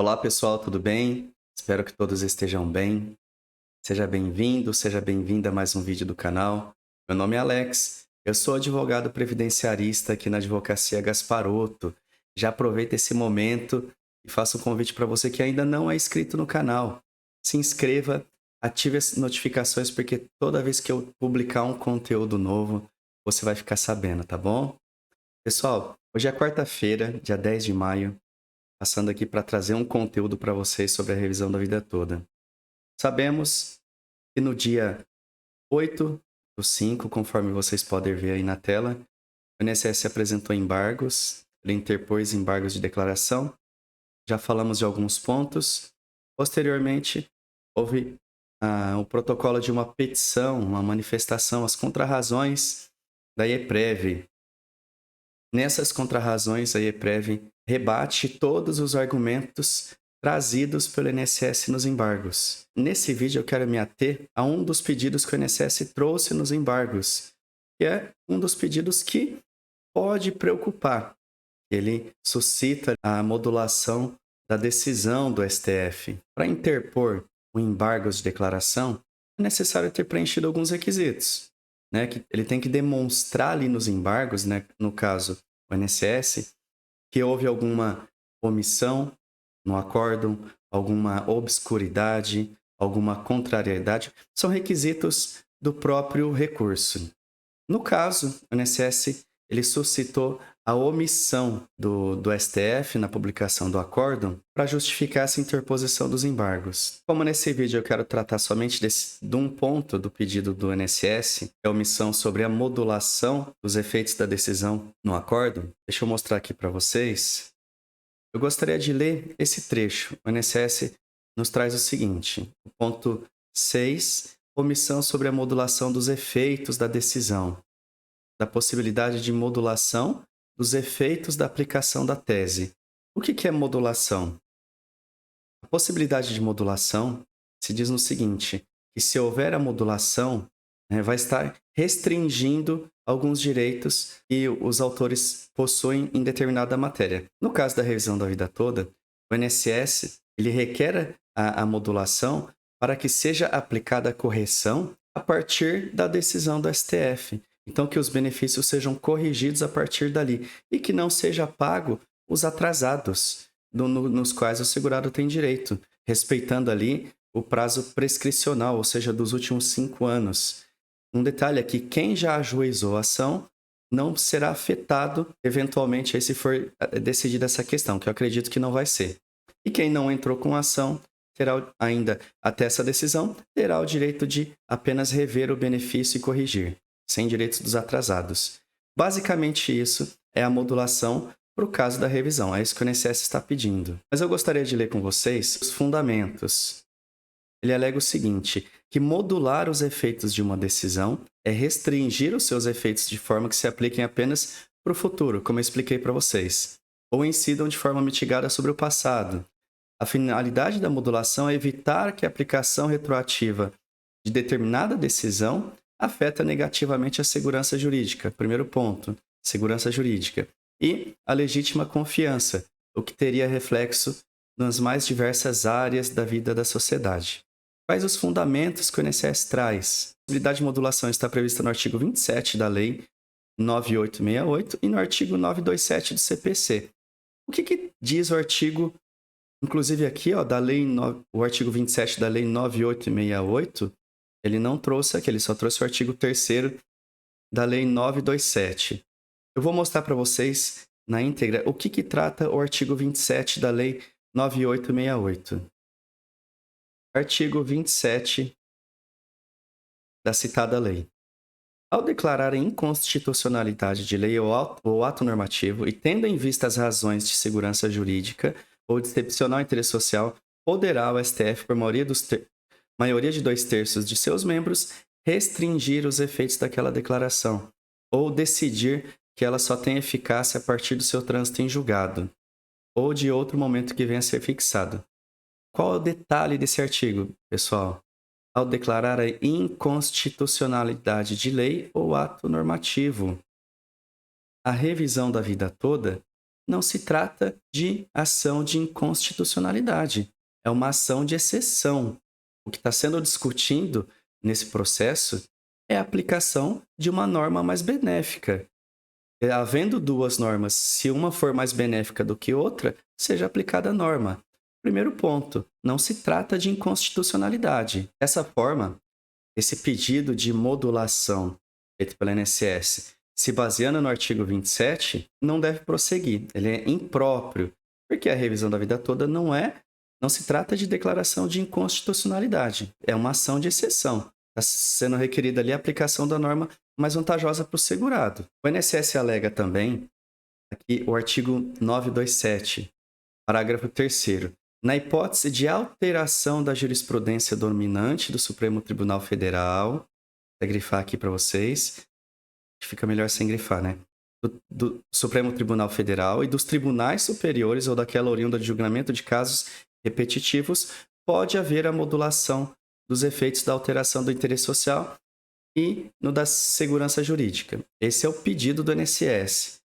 Olá pessoal, tudo bem? Espero que todos estejam bem. Seja bem-vindo, seja bem-vinda a mais um vídeo do canal. Meu nome é Alex, eu sou advogado previdenciarista aqui na Advocacia Gasparotto. Já aproveita esse momento e faço um convite para você que ainda não é inscrito no canal. Se inscreva, ative as notificações porque toda vez que eu publicar um conteúdo novo, você vai ficar sabendo, tá bom? Pessoal, hoje é quarta-feira, dia 10 de maio. Passando aqui para trazer um conteúdo para vocês sobre a revisão da vida toda. Sabemos que no dia 8/5, conforme vocês podem ver aí na tela, o INSS apresentou embargos, ele interpôs embargos de declaração, já falamos de alguns pontos. Posteriormente, houve o protocolo de uma petição, uma manifestação, as contrarrazões da IEPREV. Nessas contrarrazões, a IEPREV rebate todos os argumentos trazidos pelo INSS nos embargos. Nesse vídeo eu quero me ater a um dos pedidos que o INSS trouxe nos embargos, que é um dos pedidos que pode preocupar. Ele suscita a modulação da decisão do STF. Para interpor o embargo de declaração, é necessário ter preenchido alguns requisitos, né? Que ele tem que demonstrar ali nos embargos, né? No caso, o INSS, que houve alguma omissão no acórdão, alguma obscuridade, alguma contrariedade. São requisitos do próprio recurso. No caso, o INSS ele suscitou a omissão do STF na publicação do acórdão para justificar essa interposição dos embargos. Como nesse vídeo eu quero tratar somente de um ponto do pedido do INSS, que é a omissão sobre a modulação dos efeitos da decisão no acórdão, deixa eu mostrar aqui para vocês. Eu gostaria de ler esse trecho. O INSS nos traz o seguinte: o ponto 6, omissão sobre a modulação dos efeitos da decisão, da possibilidade de modulação dos efeitos da aplicação da tese. O que é modulação? A possibilidade de modulação se diz no seguinte, que se houver a modulação, vai estar restringindo alguns direitos que os autores possuem em determinada matéria. No caso da revisão da vida toda, o INSS ele requer a modulação para que seja aplicada a correção a partir da decisão do STF. Então, que os benefícios sejam corrigidos a partir dali e que não seja pago os atrasados nos quais o segurado tem direito, respeitando ali o prazo prescricional, ou seja, dos últimos 5 anos. Um detalhe é que quem já ajuizou a ação não será afetado, eventualmente, aí se for decidida essa questão, que eu acredito que não vai ser. E quem não entrou com a ação terá ainda, até essa decisão, terá o direito de apenas rever o benefício e corrigir, sem direitos dos atrasados. Basicamente isso é a modulação para o caso da revisão, é isso que o INSS está pedindo. Mas eu gostaria de ler com vocês os fundamentos. Ele alega o seguinte, que modular os efeitos de uma decisão é restringir os seus efeitos de forma que se apliquem apenas para o futuro, como eu expliquei para vocês, ou incidam de forma mitigada sobre o passado. A finalidade da modulação é evitar que a aplicação retroativa de determinada decisão afeta negativamente a segurança jurídica. Primeiro ponto, segurança jurídica. E a legítima confiança, o que teria reflexo nas mais diversas áreas da vida da sociedade. Quais os fundamentos que o INSS traz? A possibilidade de modulação está prevista no artigo 27 da Lei 9868 e no artigo 927 do CPC. O que diz o artigo, inclusive aqui, ó, o artigo 27 da Lei 9868, ele não trouxe aqui, ele só trouxe o artigo 3º da Lei 927. Eu vou mostrar para vocês na íntegra o que trata o artigo 27 da Lei 9868. Artigo 27 da citada lei. Ao declarar a inconstitucionalidade de lei ou ato normativo e tendo em vista as razões de segurança jurídica ou de excepcional interesse social, poderá o STF, por maioria de 2/3 de seus membros, restringir os efeitos daquela declaração ou decidir que ela só tem eficácia a partir do seu trânsito em julgado ou de outro momento que venha a ser fixado. Qual é o detalhe desse artigo, pessoal? Ao declarar a inconstitucionalidade de lei ou ato normativo. A revisão da vida toda não se trata de ação de inconstitucionalidade. É uma ação de exceção. O que está sendo discutido nesse processo é a aplicação de uma norma mais benéfica. Havendo duas normas, se uma for mais benéfica do que outra, seja aplicada a norma. Primeiro ponto, não se trata de inconstitucionalidade. Dessa forma, esse pedido de modulação feito pela INSS, se baseando no artigo 27, não deve prosseguir. Ele é impróprio, porque a revisão da vida toda não se trata de declaração de inconstitucionalidade. É uma ação de exceção. Está sendo requerida ali a aplicação da norma mais vantajosa para o segurado. O INSS alega também, aqui, o artigo 927, parágrafo 3º. Na hipótese de alteração da jurisprudência dominante do Supremo Tribunal Federal, vou grifar aqui para vocês, fica melhor sem grifar, né? Do Supremo Tribunal Federal e dos tribunais superiores ou daquela oriunda de julgamento de casos repetitivos, pode haver a modulação dos efeitos da alteração do interesse social e no da segurança jurídica. Esse é o pedido do INSS.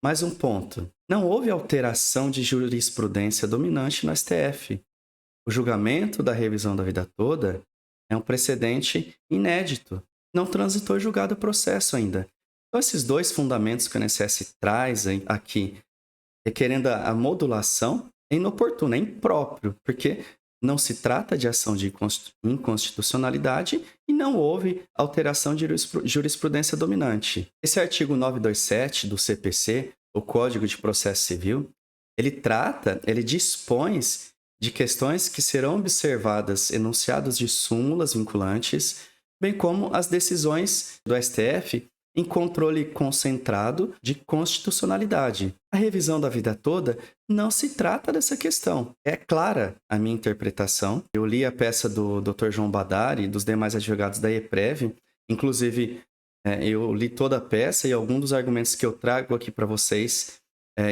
Mais um ponto. Não houve alteração de jurisprudência dominante no STF. O julgamento da revisão da vida toda é um precedente inédito. Não transitou e julgado o processo ainda. Então, esses dois fundamentos que o INSS traz aqui, requerendo a modulação, é inoportuno, é impróprio, porque não se trata de ação de inconstitucionalidade e não houve alteração de jurisprudência dominante. Esse artigo 927 do CPC, o Código de Processo Civil, ele dispõe de questões que serão observadas enunciados de súmulas vinculantes, bem como as decisões do STF em controle concentrado de constitucionalidade. A revisão da vida toda não se trata dessa questão. É clara a minha interpretação. Eu li a peça do Dr. João Badari e dos demais advogados da IEPREV. Inclusive, eu li toda a peça e algum dos argumentos que eu trago aqui para vocês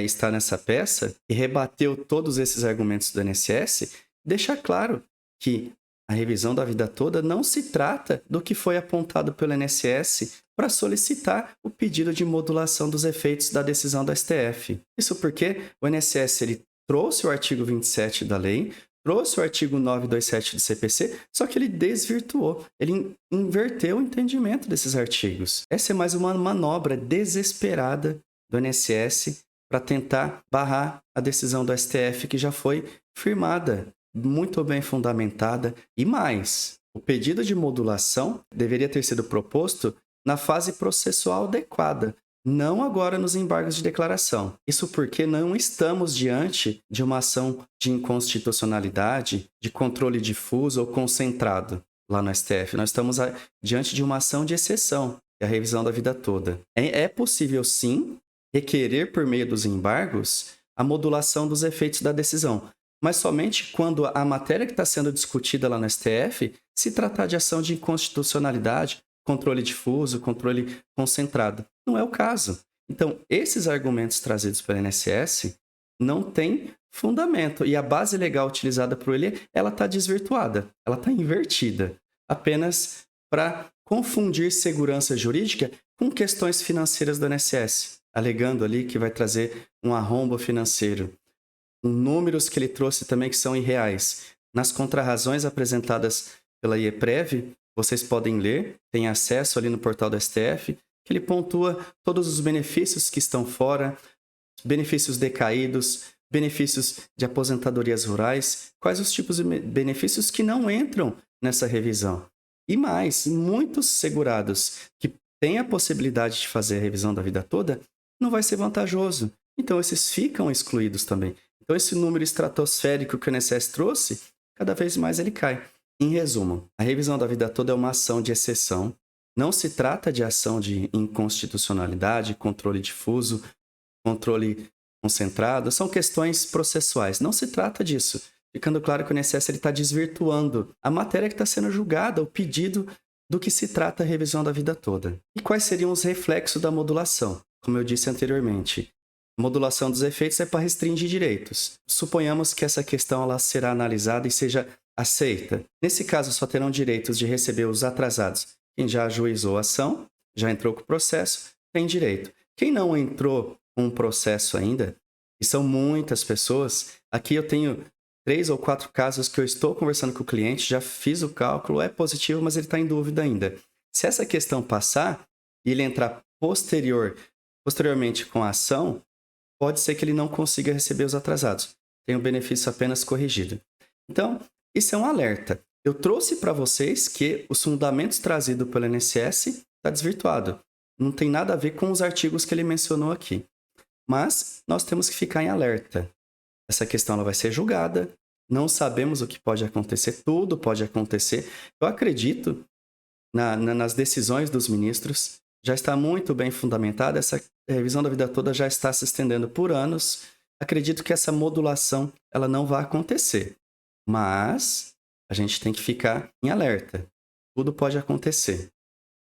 está nessa peça e rebateu todos esses argumentos do INSS, deixa claro que a revisão da vida toda não se trata do que foi apontado pelo INSS para solicitar o pedido de modulação dos efeitos da decisão do STF. Isso porque o INSS ele trouxe o artigo 27 da lei, trouxe o artigo 927 do CPC, só que ele desvirtuou, ele inverteu o entendimento desses artigos. Essa é mais uma manobra desesperada do INSS para tentar barrar a decisão do STF que já foi firmada, muito bem fundamentada. E mais, o pedido de modulação deveria ter sido proposto na fase processual adequada, não agora nos embargos de declaração. Isso porque não estamos diante de uma ação de inconstitucionalidade, de controle difuso ou concentrado lá no STF. Nós estamos diante de uma ação de exceção, que é a revisão da vida toda. É possível, sim, requerer por meio dos embargos a modulação dos efeitos da decisão, mas somente quando a matéria que está sendo discutida lá no STF se tratar de ação de inconstitucionalidade, controle difuso, controle concentrado. Não é o caso. Então, esses argumentos trazidos pelo INSS não têm fundamento. E a base legal utilizada por ele, ela está desvirtuada, ela está invertida, apenas para confundir segurança jurídica com questões financeiras do INSS, alegando ali que vai trazer um arrombo financeiro. Números que ele trouxe também que são irreais. Nas contrarrazões apresentadas pela IEPREV, vocês podem ler, tem acesso ali no portal do STF, que ele pontua todos os benefícios que estão fora, benefícios decaídos, benefícios de aposentadorias rurais, quais os tipos de benefícios que não entram nessa revisão. E mais, muitos segurados que têm a possibilidade de fazer a revisão da vida toda, não vai ser vantajoso. Então, esses ficam excluídos também. Então, esse número estratosférico que o INSS trouxe, cada vez mais ele cai. Em resumo, a revisão da vida toda é uma ação de exceção. Não se trata de ação de inconstitucionalidade, controle difuso, controle concentrado. São questões processuais. Não se trata disso. Ficando claro que o INSS está desvirtuando a matéria que está sendo julgada, o pedido do que se trata a revisão da vida toda. E quais seriam os reflexos da modulação? Como eu disse anteriormente, a modulação dos efeitos é para restringir direitos. Suponhamos que essa questão ela será analisada e seja aceita. Nesse caso, só terão direitos de receber os atrasados. Quem já ajuizou a ação, já entrou com o processo, tem direito. Quem não entrou com o processo ainda, E são muitas pessoas. Aqui eu tenho 3 ou 4 casos que eu estou conversando com o cliente, já fiz o cálculo, é positivo, mas ele está em dúvida ainda. Se essa questão passar e ele entrar posteriormente com a ação, pode ser que ele não consiga receber os atrasados. Tem o benefício apenas corrigido. Então, isso é um alerta. Eu trouxe para vocês que os fundamentos trazidos pelo INSS está desvirtuado. Não tem nada a ver com os artigos que ele mencionou aqui. Mas nós temos que ficar em alerta. Essa questão ela vai ser julgada. Não sabemos o que pode acontecer. Tudo pode acontecer. Eu acredito nas decisões dos ministros. Já está muito bem fundamentada. Essa revisão da vida toda já está se estendendo por anos. Acredito que essa modulação ela não vai acontecer. Mas a gente tem que ficar em alerta. Tudo pode acontecer.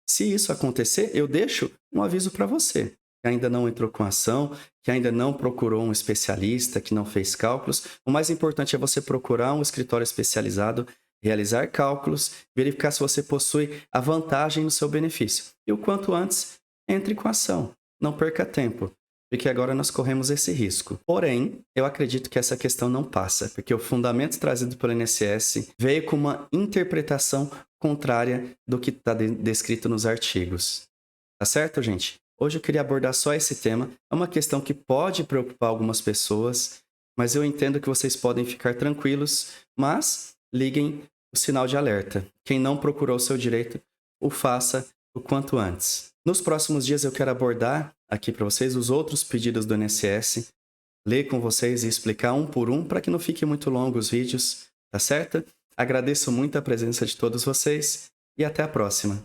Se isso acontecer, eu deixo um aviso para você, que ainda não entrou com ação, que ainda não procurou um especialista, que não fez cálculos. O mais importante é você procurar um escritório especializado, realizar cálculos, verificar se você possui a vantagem no seu benefício. E o quanto antes, entre com ação. Não perca tempo, porque agora nós corremos esse risco. Porém, eu acredito que essa questão não passa, porque o fundamento trazido pelo INSS veio com uma interpretação contrária do que está descrito nos artigos. Tá certo, gente? Hoje eu queria abordar só esse tema. É uma questão que pode preocupar algumas pessoas, mas eu entendo que vocês podem ficar tranquilos, mas liguem o sinal de alerta. Quem não procurou o seu direito, o faça o quanto antes. Nos próximos dias eu quero abordar aqui para vocês os outros pedidos do INSS, ler com vocês e explicar um por um para que não fiquem muito longos os vídeos, tá certo? Agradeço muito a presença de todos vocês e até a próxima.